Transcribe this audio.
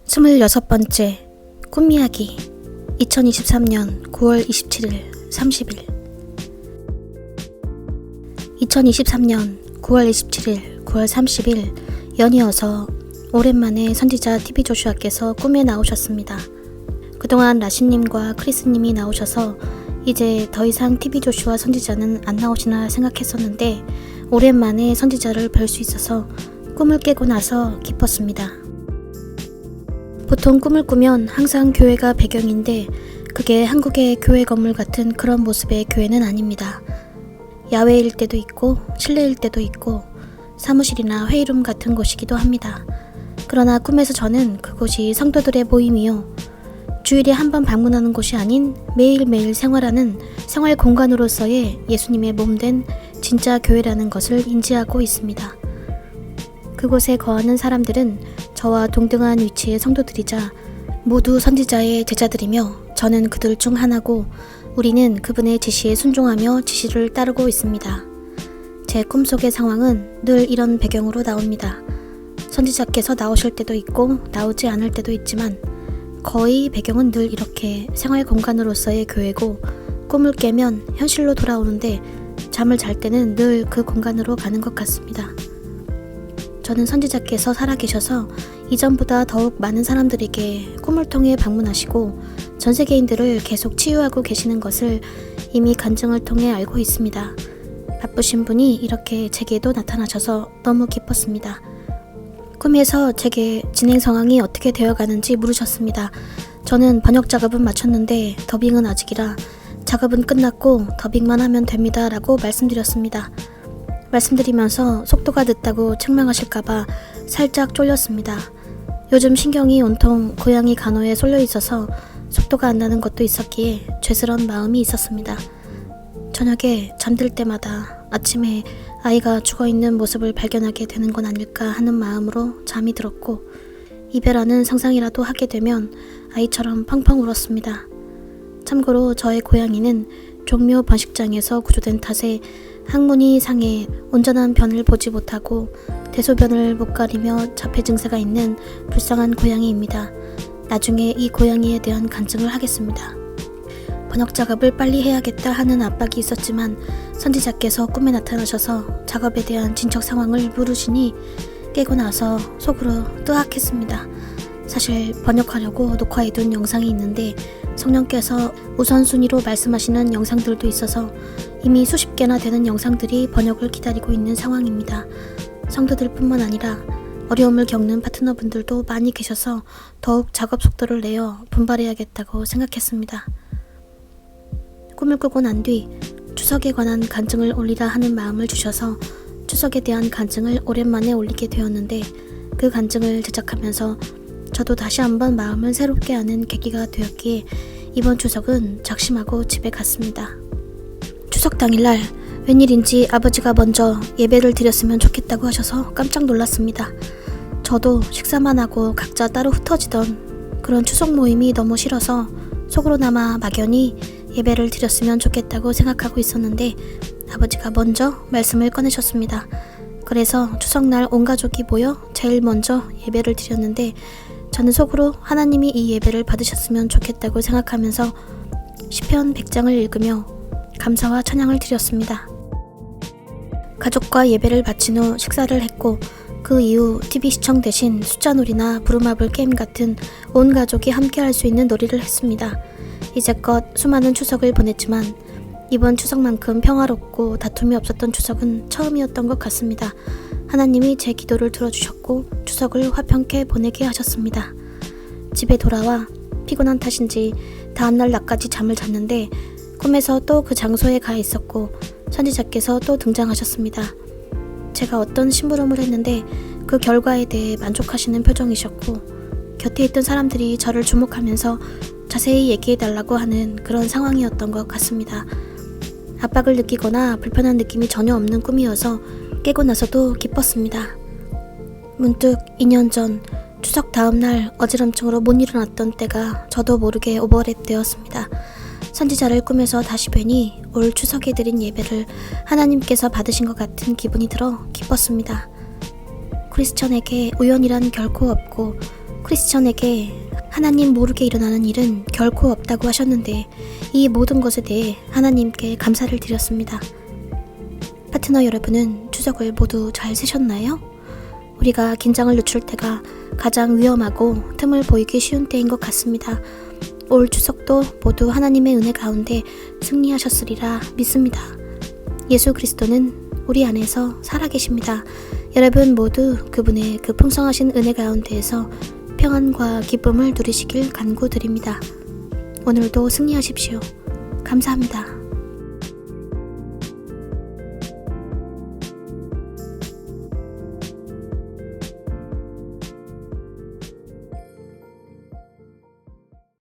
26번째 꿈이야기 2023년 9월 27일 30일 2023년 9월 27일 9월 30일 연이어서 오랜만에 선지자 TV 조슈아께서 꿈에 나오셨습니다. 그동안 라신님과 크리스님이 나오셔서 이제 더 이상 TV 조슈아 선지자는 안 나오시나 생각했었는데 오랜만에 선지자를 뵐 수 있어서 꿈을 깨고 나서 기뻤습니다. 보통 꿈을 꾸면 항상 교회가 배경인데 그게 한국의 교회 건물 같은 그런 모습의 교회는 아닙니다. 야외일 때도 있고 실내일 때도 있고 사무실이나 회의룸 같은 곳이기도 합니다. 그러나 꿈에서 저는 그곳이 성도들의 모임이요, 주일에 한 번 방문하는 곳이 아닌 매일매일 생활하는 생활 공간으로서의 예수님의 몸된 진짜 교회라는 것을 인지하고 있습니다. 그곳에 거하는 사람들은 저와 동등한 위치의 성도들이자 모두 선지자의 제자들이며 저는 그들 중 하나고 우리는 그분의 지시에 순종하며 지시를 따르고 있습니다. 제 꿈속의 상황은 늘 이런 배경으로 나옵니다. 선지자께서 나오실 때도 있고 나오지 않을 때도 있지만 거의 배경은 늘 이렇게 생활 공간으로서의 교회고 꿈을 깨면 현실로 돌아오는데 잠을 잘 때는 늘 그 공간으로 가는 것 같습니다. 저는 선지자께서 살아계셔서 이전보다 더욱 많은 사람들에게 꿈을 통해 방문하시고 전 세계인들을 계속 치유하고 계시는 것을 이미 간증을 통해 알고 있습니다. 바쁘신 분이 이렇게 제게도 나타나셔서 너무 기뻤습니다. 꿈에서 제게 진행 상황이 어떻게 되어가는지 물으셨습니다. 저는 번역 작업은 마쳤는데 더빙은 아직이라 작업은 끝났고 더빙만 하면 됩니다 라고 말씀드렸습니다. 말씀드리면서 속도가 늦다고 책망하실까봐 살짝 쫄렸습니다. 요즘 신경이 온통 고양이 간호에 쏠려 있어서 속도가 안 나는 것도 있었기에 죄스러운 마음이 있었습니다. 저녁에 잠들 때마다 아침에 아이가 죽어있는 모습을 발견하게 되는 건 아닐까 하는 마음으로 잠이 들었고 이별하는 상상이라도 하게 되면 아이처럼 펑펑 울었습니다. 참고로 저의 고양이는 종묘 번식장에서 구조된 탓에 항문이 상해 온전한 변을 보지 못하고 대소변을 못 가리며 자폐 증세가 있는 불쌍한 고양이입니다. 나중에 이 고양이에 대한 간증을 하겠습니다. 번역 작업을 빨리 해야겠다 하는 압박이 있었지만 선지자께서 꿈에 나타나셔서 작업에 대한 진척 상황을 물으시니 깨고 나서 속으로 뜨악했습니다. 사실 번역하려고 녹화해둔 영상이 있는데 성령께서 우선순위로 말씀하시는 영상들도 있어서 이미 수십 개나 되는 영상들이 번역을 기다리고 있는 상황입니다. 성도들 뿐만 아니라 어려움을 겪는 파트너분들도 많이 계셔서 더욱 작업 속도를 내어 분발해야겠다고 생각했습니다. 꿈을 꾸고 난 뒤 추석에 관한 간증을 올리라 하는 마음을 주셔서 추석에 대한 간증을 오랜만에 올리게 되었는데 그 간증을 제작하면서 저도 다시 한번 마음을 새롭게 하는 계기가 되었기에 이번 추석은 작심하고 집에 갔습니다. 추석 당일날 웬일인지 아버지가 먼저 예배를 드렸으면 좋겠다고 하셔서 깜짝 놀랐습니다. 저도 식사만 하고 각자 따로 흩어지던 그런 추석 모임이 너무 싫어서 속으로나마 막연히 예배를 드렸으면 좋겠다고 생각하고 있었는데 아버지가 먼저 말씀을 꺼내셨습니다. 그래서 추석날 온 가족이 모여 제일 먼저 예배를 드렸는데 저는 속으로 하나님이 이 예배를 받으셨으면 좋겠다고 생각하면서 시편 100장을 읽으며 감사와 찬양을 드렸습니다. 가족과 예배를 마친 후 식사를 했고 그 이후 TV 시청 대신 숫자놀이나 부루마블 게임 같은 온 가족이 함께 할 수 있는 놀이를 했습니다. 이제껏 수많은 추석을 보냈지만 이번 추석만큼 평화롭고 다툼이 없었던 추석은 처음이었던 것 같습니다. 하나님이 제 기도를 들어주셨고 추석을 화평케 보내게 하셨습니다. 집에 돌아와 피곤한 탓인지 다음날 낮까지 잠을 잤는데 꿈에서 또 그 장소에 가 있었고 선지자께서 또 등장하셨습니다. 제가 어떤 심부름을 했는데 그 결과에 대해 만족하시는 표정이셨고 곁에 있던 사람들이 저를 주목하면서 자세히 얘기해달라고 하는 그런 상황이었던 것 같습니다. 압박을 느끼거나 불편한 느낌이 전혀 없는 꿈이어서 깨고 나서도 기뻤습니다. 문득 2년 전 추석 다음날 어지럼증으로 못 일어났던 때가 저도 모르게 오버랩 되었습니다. 선지자를 꿈에서 다시 뵈니 올 추석에 드린 예배를 하나님께서 받으신 것 같은 기분이 들어 기뻤습니다. 크리스천에게 우연이란 결코 없고 크리스천에게 하나님 모르게 일어나는 일은 결코 없다고 하셨는데 이 모든 것에 대해 하나님께 감사를 드렸습니다. 파트너 여러분은 추석을 모두 잘 세셨나요? 우리가 긴장을 늦출 때가 가장 위험하고 틈을 보이기 쉬운 때인 것 같습니다. 올 추석도 모두 하나님의 은혜 가운데 승리하셨으리라 믿습니다. 예수 그리스도는 우리 안에서 살아계십니다. 여러분 모두 그분의 그 풍성하신 은혜 가운데에서 평안과 기쁨을 누리시길 간구드립니다. 오늘도 승리하십시오. 감사합니다.